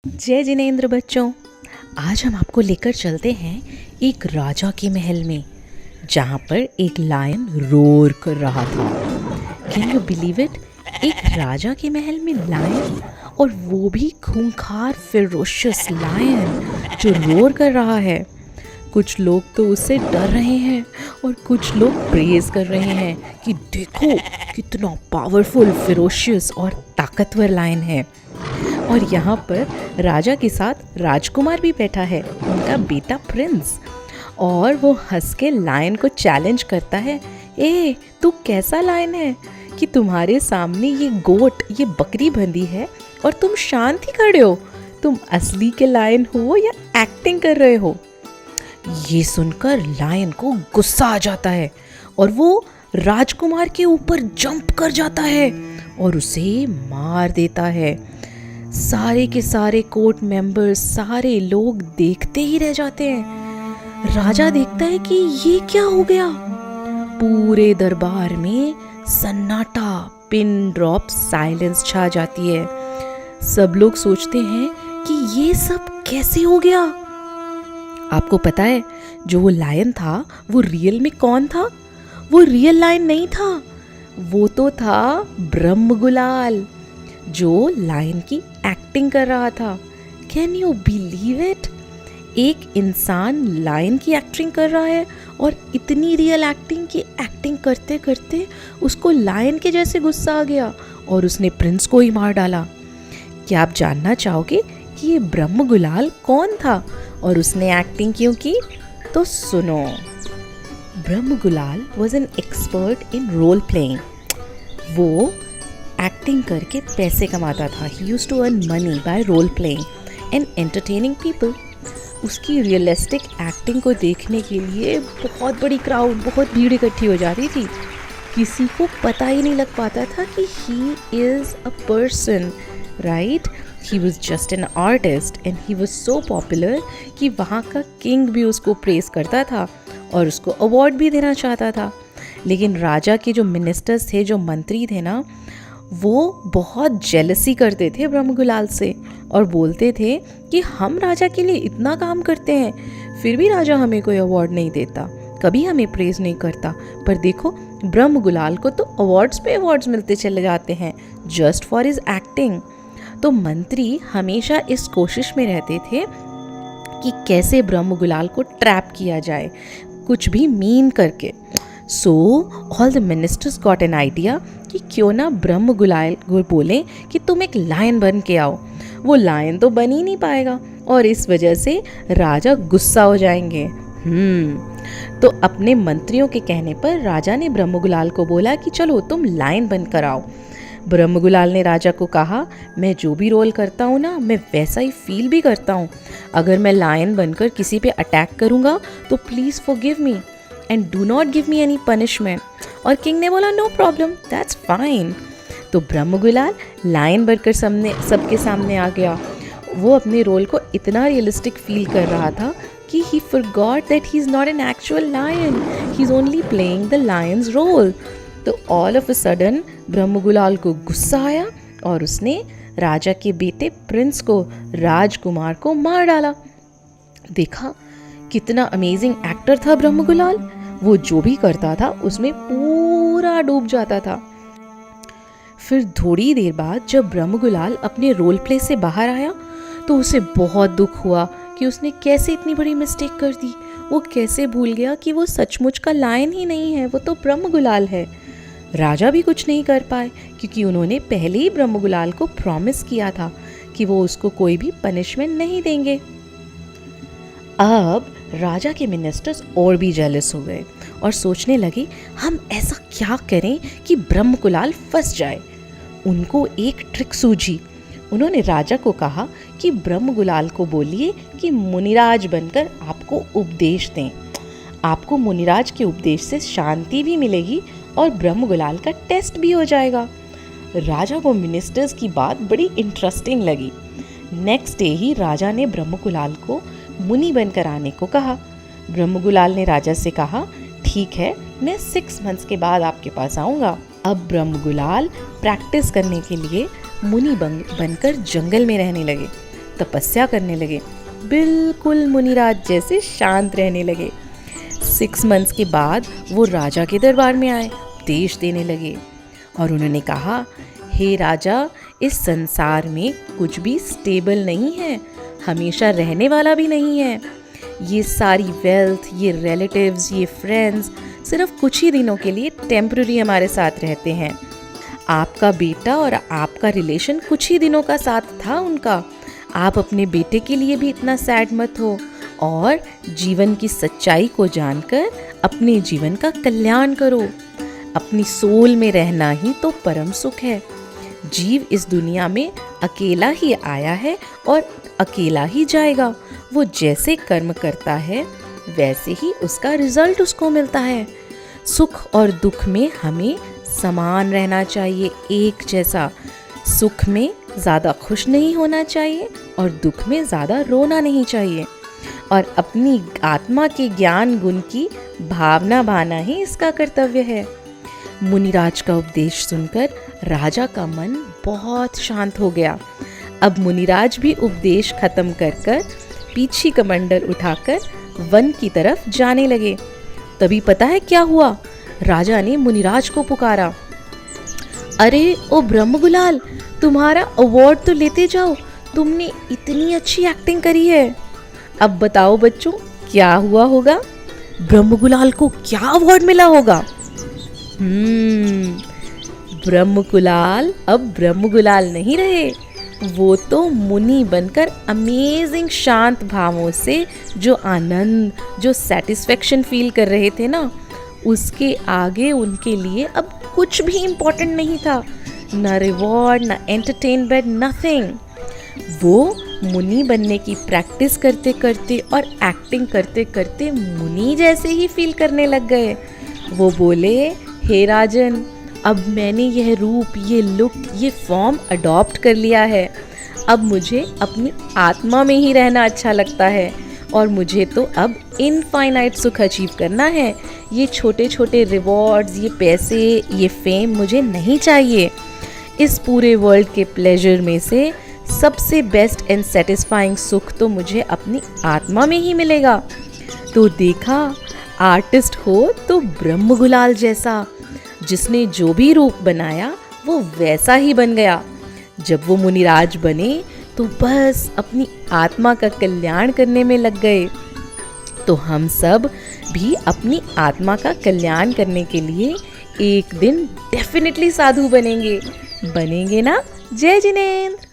जय जिनेंद्र बच्चों। आज हम आपको लेकर चलते हैं एक राजा के महल में, जहाँ पर एक लायन रोर कर रहा था। Can you believe it? एक राजा के महल में लायन, और वो भी खूंखार फेरोशियस लायन जो रोर कर रहा है। कुछ लोग तो उससे डर रहे हैं और कुछ लोग प्रेज कर रहे हैं कि देखो कितना पावरफुल, फेरोशियस और ताकतवर लायन है। और यहाँ पर राजा के साथ राजकुमार भी बैठा है, उनका बेटा प्रिंस। और वो हंस के लायन को चैलेंज करता है, ए तू कैसा लायन है कि तुम्हारे सामने ये गोट, ये बकरी बंधी है और तुम शांत ही खड़े हो? तुम असली के लायन हो या एक्टिंग कर रहे हो? ये सुनकर लायन को गुस्सा आ जाता है और वो राजकुमार के ऊपर जंप कर जाता है और उसे मार देता है। सारे के सारे कोर्ट मेंबर्स, सारे लोग देखते ही रह जाते हैं। राजा देखता है कि ये क्या हो गया। पूरे दरबार में सन्नाटा, पिन ड्रॉप साइलेंस छा जाती है। सब लोग सोचते हैं कि ये सब कैसे हो गया। आपको पता है, जो वो लायन था वो रियल में कौन था? वो रियल लायन नहीं था, वो तो था ब्रह्मगुलाल, जो लायन की एक्टिंग कर रहा था। Can you believe it? एक इंसान लायन की एक्टिंग कर रहा है और इतनी रियल एक्टिंग की एक्टिंग करते करते उसको लायन के जैसे गुस्सा आ गया और उसने प्रिंस को ही मार डाला। क्या आप जानना चाहोगे कि ये ब्रह्मगुलाल कौन था और उसने एक्टिंग क्यों की? तो सुनो। Brahmagulal was an expert in role playing. वो एक्टिंग करके पैसे कमाता था। He used to earn money by role playing and entertaining people. उसकी रियलिस्टिक एक्टिंग को देखने के लिए बहुत बड़ी क्राउड, बहुत भीड़ इकट्ठी हो जाती थी। किसी को पता ही नहीं लग पाता था कि he is a person, right? He was just an artist and he was so popular कि वहाँ का किंग भी उसको प्रेज करता था और उसको अवार्ड भी देना चाहता था। लेकिन राजा के जो मिनिस्टर्स थे, जो मंत्री थे ना, वो बहुत जेलसी करते थे ब्रह्मगुलाल से और बोलते थे कि हम राजा के लिए इतना काम करते हैं, फिर भी राजा हमें कोई अवार्ड नहीं देता, कभी हमें प्रेज नहीं करता। पर देखो, ब्रह्मगुलाल को तो अवार्ड्स पे अवार्ड्स मिलते चले जाते हैं जस्ट फॉर हिज एक्टिंग। तो मंत्री हमेशा इस कोशिश में रहते थे कि कैसे ब्रह्मगुलाल को ट्रैप किया जाए, कुछ भी मीन करके। So all the ministers got an idea कि क्यों ना ब्रह्मगुलाल को बोलें कि तुम एक लायन बन के आओ। वो लायन तो बन ही नहीं पाएगा और इस वजह से राजा गुस्सा हो जाएंगे। तो अपने मंत्रियों के कहने पर राजा ने ब्रह्मगुलाल को बोला कि चलो तुम लायन बनकर आओ। ब्रह्मगुलाल ने राजा को कहा, मैं जो भी रोल करता हूँ ना, मैं वैसा ही फील भी करता हूँ। अगर मैं लायन बनकर किसी पे अटैक करूँगा तो please forgive me and do not give me any punishment. और किंग ने बोला, नो प्रॉब्लम, दैट्स फाइन। तो ब्रह्मगुलाल लायन बनकर सबके सामने आ गया। वो अपने रोल को इतना रियलिस्टिक फील कर रहा था कि he forgot that he is not an actual lion, he is only playing the lion's role। तो all of a sudden Brahmagulal को गुस्सा आया और उसने राजा के बेटे प्रिंस को, राजकुमार को मार डाला। देखा कितना अमेजिंग एक्टर था ब्रह्मगुलाल। वो जो भी करता था उसमें पूरा डूब जाता था। फिर थोड़ी देर बाद जब ब्रह्मगुलाल अपने रोल प्ले से बाहर आया तो उसे बहुत दुख हुआ कि उसने कैसे इतनी बड़ी मिस्टेक कर दी। वो कैसे भूल गया कि वो सचमुच का लायन ही नहीं है, वो तो ब्रह्मगुलाल है। राजा भी कुछ नहीं कर पाए क्योंकि उन्होंने पहले ही ब्रह्मगुलाल को प्रॉमिस किया था कि वो उसको कोई भी पनिशमेंट नहीं देंगे। अब राजा के मिनिस्टर्स और भी जेलस हो गए और सोचने लगे, हम ऐसा क्या करें कि ब्रह्मगुलाल फंस जाए। उनको एक ट्रिक सूझी। उन्होंने राजा को कहा कि ब्रह्मगुलाल को बोलिए कि मुनिराज बनकर आपको उपदेश दें। आपको मुनिराज के उपदेश से शांति भी मिलेगी और ब्रह्मगुलाल का टेस्ट भी हो जाएगा। राजा को मिनिस्टर्स की बात बड़ी इंटरेस्टिंग लगी। नेक्स्ट डे ही राजा ने ब्रह्मगुलाल को मुनि बनकर आने को कहा। ब्रह्मगुलाल ने राजा से कहा, ठीक है, मैं 6 मंथ्स के बाद आपके पास आऊँगा। अब ब्रह्मगुलाल प्रैक्टिस करने के लिए मुनि बनकर जंगल में रहने लगे। तपस्या करने लगे, बिल्कुल मुनिराज जैसे शांत रहने लगे। 6 मंथ्स के बाद वो राजा के दरबार में आए, उपदेश देने लगे और उन्होंने कहा, हे राजा, इस संसार में कुछ भी स्टेबल नहीं है, हमेशा रहने वाला भी नहीं है। ये सारी वेल्थ, ये रिलेटिव्स, ये फ्रेंड्स सिर्फ कुछ ही दिनों के लिए टेम्पररी हमारे साथ रहते हैं। आपका बेटा और आपका रिलेशन कुछ ही दिनों का साथ था उनका। आप अपने बेटे के लिए भी इतना सैड मत हो और जीवन की सच्चाई को जानकर अपने जीवन का कल्याण करो। अपनी सोल में रहना ही तो परम सुख है। जीव इस दुनिया में अकेला ही आया है और अकेला ही जाएगा। वो जैसे कर्म करता है वैसे ही उसका रिजल्ट उसको मिलता है। सुख और दुख में हमें समान रहना चाहिए, एक जैसा। सुख में ज़्यादा खुश नहीं होना चाहिए और दुख में ज़्यादा रोना नहीं चाहिए। और अपनी आत्मा के ज्ञान गुण की भावना भाना ही इसका कर्तव्य है। मुनिराज का उपदेश सुनकर राजा का मन बहुत शांत हो गया। अब मुनिराज भी उपदेश खत्म कर पीछे कमंडल उठाकर वन की तरफ जाने लगे। तभी पता है क्या हुआ? राजा ने मुनिराज को पुकारा, अरे ओ ब्रह्मगुलाल, तुम्हारा अवार्ड तो लेते जाओ, तुमने इतनी अच्छी एक्टिंग करी है। अब बताओ बच्चों, क्या हुआ होगा? ब्रह्मगुलाल को क्या अवार्ड मिला होगा? ब्रह्मगुलाल अब ब्रह्मगुलाल नहीं रहे, वो तो मुनि बनकर अमेजिंग शांत भावों से जो आनंद, जो सेटिस्फेक्शन फील कर रहे थे ना, उसके आगे उनके लिए अब कुछ भी इम्पोर्टेंट नहीं था। न रिवॉर्ड, न एंटरटेनमेंट, नथिंग। वो मुनि बनने की प्रैक्टिस करते करते और एक्टिंग करते करते मुनि जैसे ही फील करने लग गए। वो बोले, हे राजन, अब मैंने यह रूप, ये लुक, ये फॉर्म अडॉप्ट कर लिया है। अब मुझे अपनी आत्मा में ही रहना अच्छा लगता है और मुझे तो अब इनफाइनाइट सुख अचीव करना है। ये छोटे छोटे रिवॉर्ड्स, ये पैसे, ये फेम मुझे नहीं चाहिए। इस पूरे वर्ल्ड के प्लेजर में से सबसे बेस्ट एंड सेटिस्फाइंग सुख तो मुझे अपनी आत्मा में ही मिलेगा। तो देखा, आर्टिस्ट हो तो ब्रह्मगुलाल जैसा, जिसने जो भी रूप बनाया वो वैसा ही बन गया। जब वो मुनिराज बने तो बस अपनी आत्मा का कल्याण करने में लग गए। तो हम सब भी अपनी आत्मा का कल्याण करने के लिए एक दिन डेफिनेटली साधु बनेंगे ना? जय जिनेंद्र।